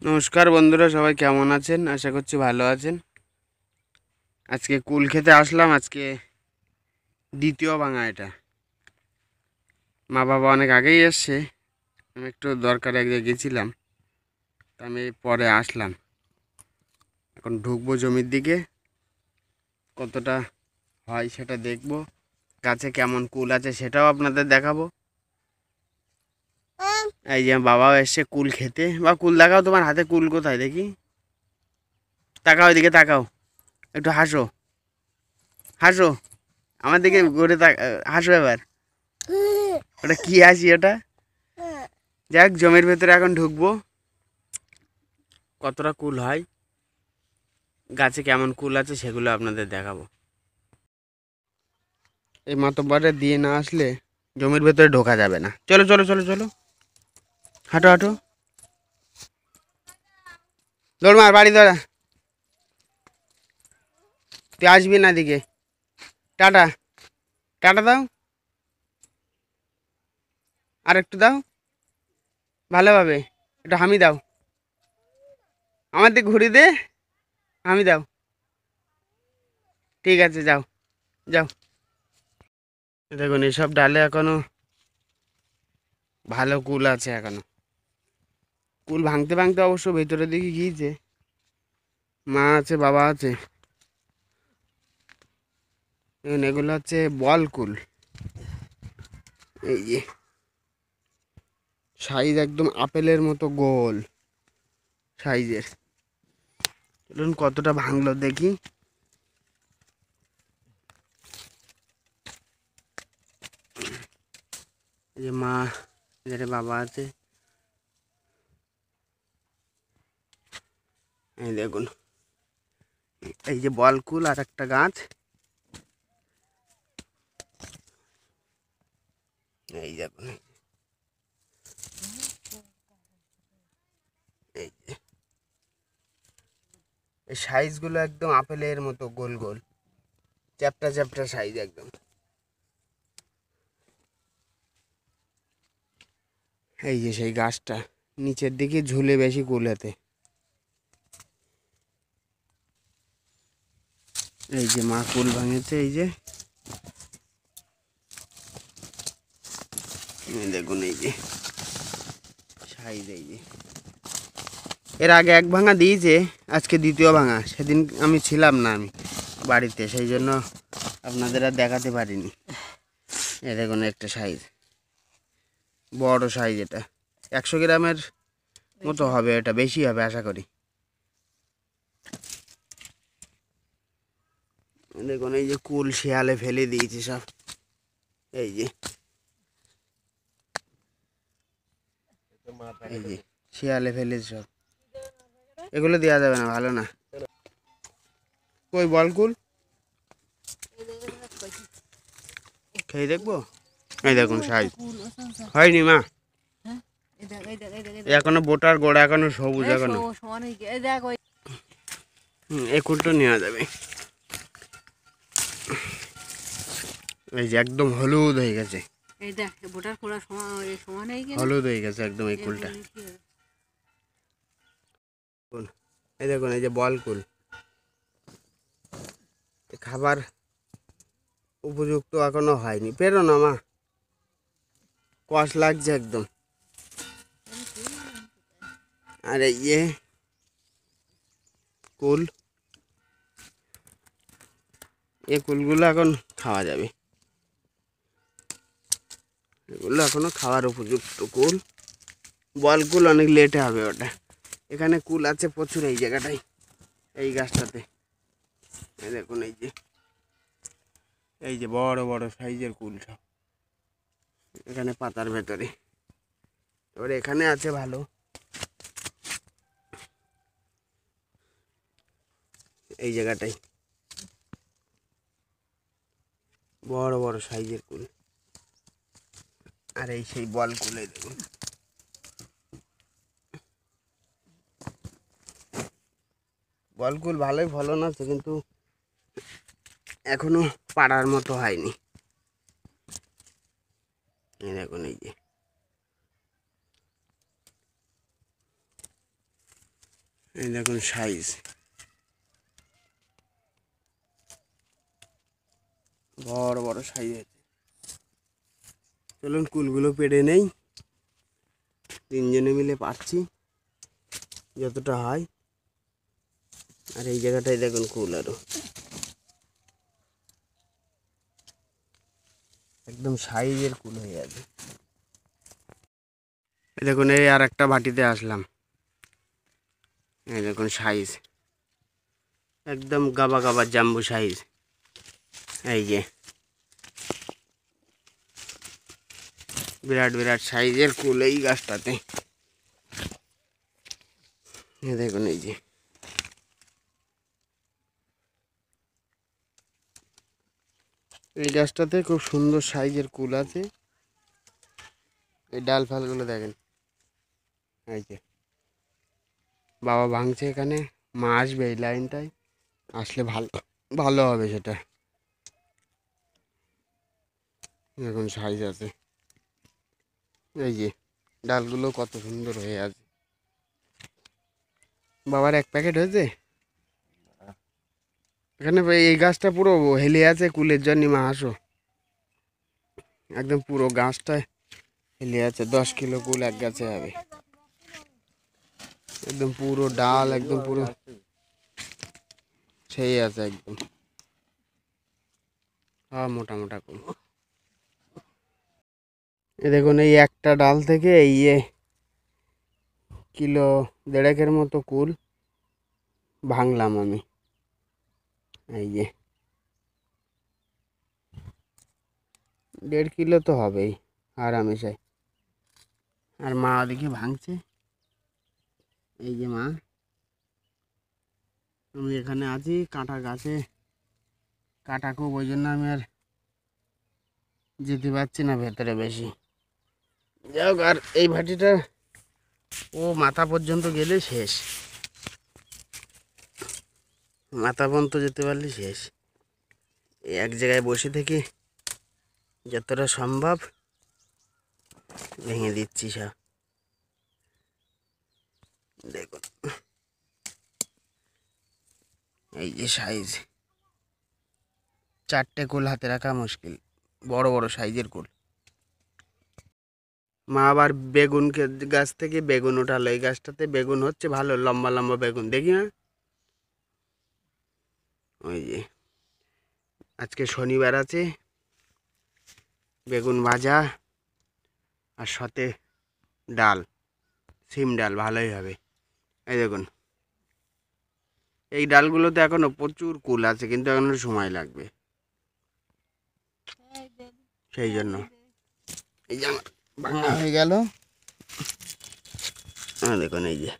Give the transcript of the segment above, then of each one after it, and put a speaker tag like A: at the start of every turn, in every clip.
A: নমস্কার বন্ধুরা, সবাই কেমন আছেন? আশা করছি ভালো আছেন। আজকে কুল খেতে আসলাম। আজকে দ্বিতীয় ভাঙা এটা। মা বাবা অনেক আগেই এসছে, আমি একটু দরকারে এক জায়গায় গেছিলাম, তা আমি পরে আসলাম। এখন ঢুকবো জমির দিকে, কতটা হয় সেটা দেখবো, গাছে কেমন কুল আছে সেটাও আপনাদের দেখাবো। এই যে বাবাও এসছে কুল খেতে। বা কুল দেখাও, তোমার হাতে কুল কোথায় দেখি? তাকাও, এদিকে তাকাও, একটু হাসো, হাসো আমার দিকে ঘুরে হাসো এবার। ওটা কি হাসি ওটা? যাক, জমির ভেতরে এখন ঢুকবো, কতটা কুল হয়, গাছে কেমন কুল আছে সেগুলো আপনাদের দেখাবো। এই মাতব্বরে দিয়ে না আসলে জমির ভেতরে ঢোকা যাবে না। চলো চলো চলো চলো, হাঁটো হাঁটো, দৌড় মার, বাড়ি দাঁড়া, তুই আসবি না দিকে। টাটা, টাটা দাও, আর একটু দাও ভালোভাবে, একটু হামি দাও, আমার দিকে ঘুরি দে, হামি দাও। ঠিক আছে, যাও যাও। দেখুন এইসব ডালে এখনো ভালো কুল আছে। এখনো কুল ভাঙতে ভাঙতে অবশ্য ভেতরের দিকে গিয়েছে। মা আছে, বাবা আছে। দেখুন এগুলো হচ্ছে বল কুল। এই যে সাইজ একদম আপেলের মতো গোল সাইজের। দেখুন কতটা ভাঙলো দেখি। এই যে মা, এখানে বাবা আছে। এই দেখুন, এই যে বল কুল আর একটা গাছ। এই দেখুন, এই যে এই সাইজগুলো একদম আপেলের মতো গোল গোল, চ্যাপটা চ্যাপটা সাইজ একদম। এই যে সেই গাছটা, নিচের দিকে ঝুলে বেশি কুল হাতে। এই যে মা কুল ভাঙেছে। এই যে দেখুন, এই যে সাইজ। এই যে এর আগে এক ভাঙা দিয়েছে, আজকে দ্বিতীয় ভাঙা। সেদিন আমি ছিলাম না, আমি বাড়িতে, সেই জন্য আপনাদের আর দেখাতে পারিনি। এ দেখুন একটা সাইজ, বড় সাইজ। এটা 100 গ্রামের মতো হবে, এটা বেশি হবে আশা করি। দেখুন এই যে কুল শিয়ালে ফেলে দিয়েছে সব। এই যে এই যে শিয়ালে ফেলেছে সব, এগুলো দেওয়া যাবে না, ভালো না। কই বল কুল খেয়ে দেখবো। এই দেখুন সাইজ, হয়নি মা, এখনো বোটার গোড়া এখনো সবুজ এখনো। এই কুলটা নেওয়া যাবে। এই যে একদম হলুদ হয়ে গেছে, হলুদ হয়ে গেছে একদম এই কুলটা। এই দেখুন, এই যে বল কুল, খাবার উপযুক্ত এখনো হয়নি। পেরো না মা, কষ লাগছে একদম। আর এই যে কুল, এই কুলগুলো এখন খাওয়া যাবে। এগুলো এখনো খাওয়ার উপযুক্ত কুল। বল কুল অনেক লেটে হবে ওটা। এখানে কুল আছে প্রচুর এই জায়গাটায়, এই গাছটাতে। এই দেখুন, এই যে বড় বড় সাইজের কুল সব এখানে পাতার ভেতরে। এবার এখানে আছে ভালো, এই জায়গাটাই বড় বড় সাইজের কুল। আর এই সেই বল কুলে দেখুন, বল কুল ভালোই ফলন আছে, কিন্তু এখনো পাড়ার মতো হয়নি। এই দেখুন, এই যে এই দেখুন সাইজ, বড় বড় সাইজ হয়েছে। চলুন কুলগুলো পেড়ে নেই, তিনজনে মিলে পাচ্ছি যতটা হয়। আর এই জায়গাটায় দেখুন কুল আরো একদম সাইজের কুল হয়ে যাবে। এই দেখুন এই আর একটা ভাটিতে আসলাম, এই দেখুন সাইজ একদম গাবা গাবা জাম্বু সাইজ। এই যে বিরাট বিরাট সাইজের কুল এই গাছটাতে। দেখুন এই যে এই গাছটাতে খুব সুন্দর সাইজের কুল আছে। এই ডাল ফালগুলো দেখেন, এই যে বাবা ভাঙছে এখানে। মা আসবে এই লাইনটায়, আসলে ভালো ভালো হবে সেটা। এখন সাইজ আছে, এই যে ডালগুলো কত সুন্দর হয়ে আছে। বাবার এক প্যাকেট হয়েছে এখানে। এই গাছটা পুরো হেলে আছে কুলের জন্য। মা আসো, একদম পুরো গাছটা হেলে আছে। 10 কিলো কুল এক গাছে হবে, একদম পুরো ডাল একদম পুরো সেই আছে একদম। হ্যাঁ মোটা মোটা কুল। এ দেখুন এই একটা ডাল থেকে এই কিলো 1.5-এর মতো কুল ভাঙলাম আমি। এই যে 1.5 কিলো তো হবেই আরামেশাই। আর মা ওদিকে ভাঙছে, এই যে মা। আমি এখানে আছি, কাঁটা গাছে কাঁটা খুব, ওই জন্য আমি আর যেতে পারছি না ভেতরে বেশি। যাই হোক, আর এই ভাটিটা ও মাথা পর্যন্ত গেলে শেষ, মাথা পর্যন্ত যেতে পারলে শেষ। এই এক জায়গায় বসে থেকে যতটা সম্ভব ভেঙে দিচ্ছি সব। দেখুন এই যে সাইজ, 4টে কুল হাতে রাখা মুশকিল, বড় বড় সাইজের কুল। মা আবার বেগুন গাছ থেকে বেগুন উঠালো। এই গাছটাতে বেগুন হচ্ছে ভালো, লম্বা লম্বা বেগুন দেখি না। ওই যে আজকে শনিবার আছে, বেগুন ভাজা আর সাথে ডাল, সিম ডাল ভালোই হবে। এই দেখুন এই ডালগুলোতে এখনো প্রচুর কুল আছে, কিন্তু এখনো সময় লাগবে। সেই জন্য এই যে আমার ভাঙা হয়ে গেল। দেখুন এই যে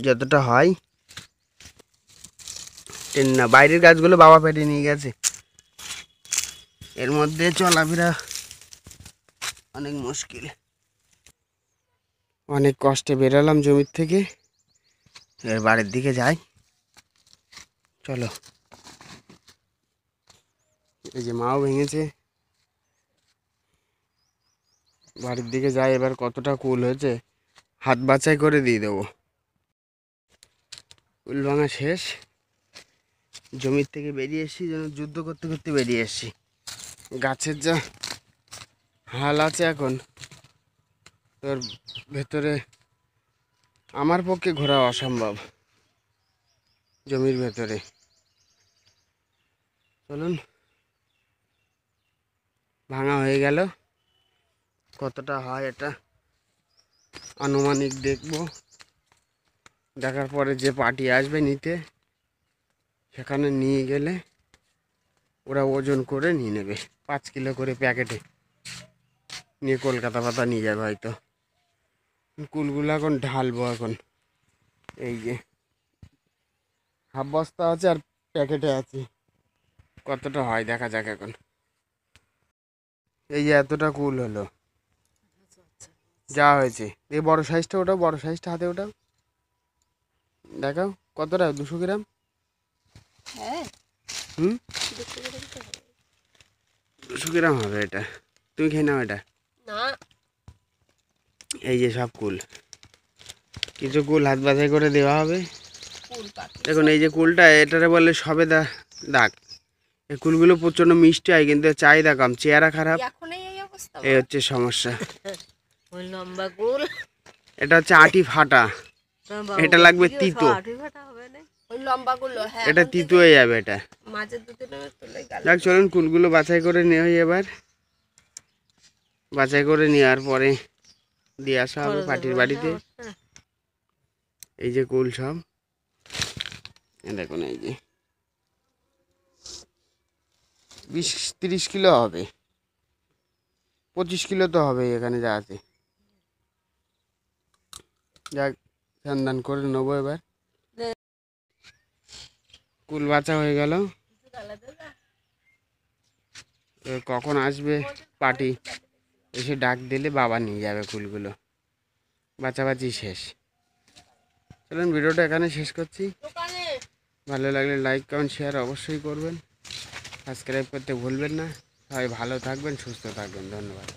A: যতটা হয় না, বাইরের গাছগুলো বাবা পেটে নিয়ে গেছে। এর মধ্যে চলাফেরা অনেক মুশকিল। অনেক কষ্টে বেরোলাম জমির থেকে, এর বাড়ির দিকে যাই। চলো, এই যে মাও ভেঙেছে, বাড়ির দিকে যাই। এবার কতটা কুল হয়েছে হাত বাছাই করে দিয়ে দেবো। কুল ভাঙা শেষ, জমির থেকে বেরিয়ে এসেছি যেন যুদ্ধ করতে করতে বেরিয়ে এসেছি। গাছের যা হাল আছে এখন, তোর ভেতরে আমার পক্ষে ঘোরা অসম্ভব জমির ভেতরে। চলুন, ভাঙা হয়ে গেল, কতটা হয় এটা আনুমানিক দেখব। দেখার পরে যে পার্টি আসবে নিতে, সেখানে নিয়ে গেলে ওরা ওজন করে নিয়ে নেবে। 5 কিলো করে প্যাকেটে নিয়ে কলকাতা পাতা নিয়ে যাবে হয়তো। কুলগুলো এখন ঢালবো। এখন এই যে হাফ বস্তা আছে আর প্যাকেটে আছে, কতটা হয় দেখা যাক এখন। এই যে এতটা কুল হলো, যা হয়েছে। এই বড় সাইজটা ওটাও, বড় সাইজটা হাতে ওটাও দেখাও। কতটা? 200 গ্রাম। হুম, 200 গ্রাম হবে এটা। তুমি খেয়ে নাও এটা। এই যে সব কুল, কিছু কুল হাত বাছাই করে দেওয়া হবে।
B: কুল পাখি
A: দেখুন এই যে কুলটা, এটারে বলে সবেদা দাগ। এই কুলগুলো প্রচণ্ড মিষ্টি হয়, কিন্তু চাহিদা কম, চেহারা খারাপ,
B: এখনই এই অবস্থা।
A: এই হচ্ছে সমস্যা।
B: ওই লম্বা কুল,
A: এটা হচ্ছে আটি ফাটা, এটা লাগবে তিতো,
B: ওই লম্বা গুলো। হ্যাঁ,
A: এটা তিতো হয়ে যাবে এটা।
B: মাঝে দুদিন তুলে গেল।
A: যাক চলুন কুলগুলো বাছাই করে নেওয়া হয়। এবার বাছাই করে নেওয়ার পরে দিয়ে আসা হবে পাটির বাড়িতে। এই যে কুল সব, দেখুন এই যে 20-30 কিলো হবে, 25 কিলো তো হবে এখানে যা আছে। যাক সন্ধান করে নেবো এবার। কুল বাছা হয়ে গেল, এবার কখন আসবে পার্টি এসে ডাক দিলে বাবা নিয়ে যাবে কুলগুলো। বাছাবাছি শেষ। চলুন ভিডিওটা এখানে শেষ করছি। ভালো লাগলে লাইক কমেন্ট শেয়ার অবশ্যই করবেন, সাবস্ক্রাইব করতে ভুলবেন না। সবাই ভালো থাকবেন, সুস্থ থাকবেন, ধন্যবাদ।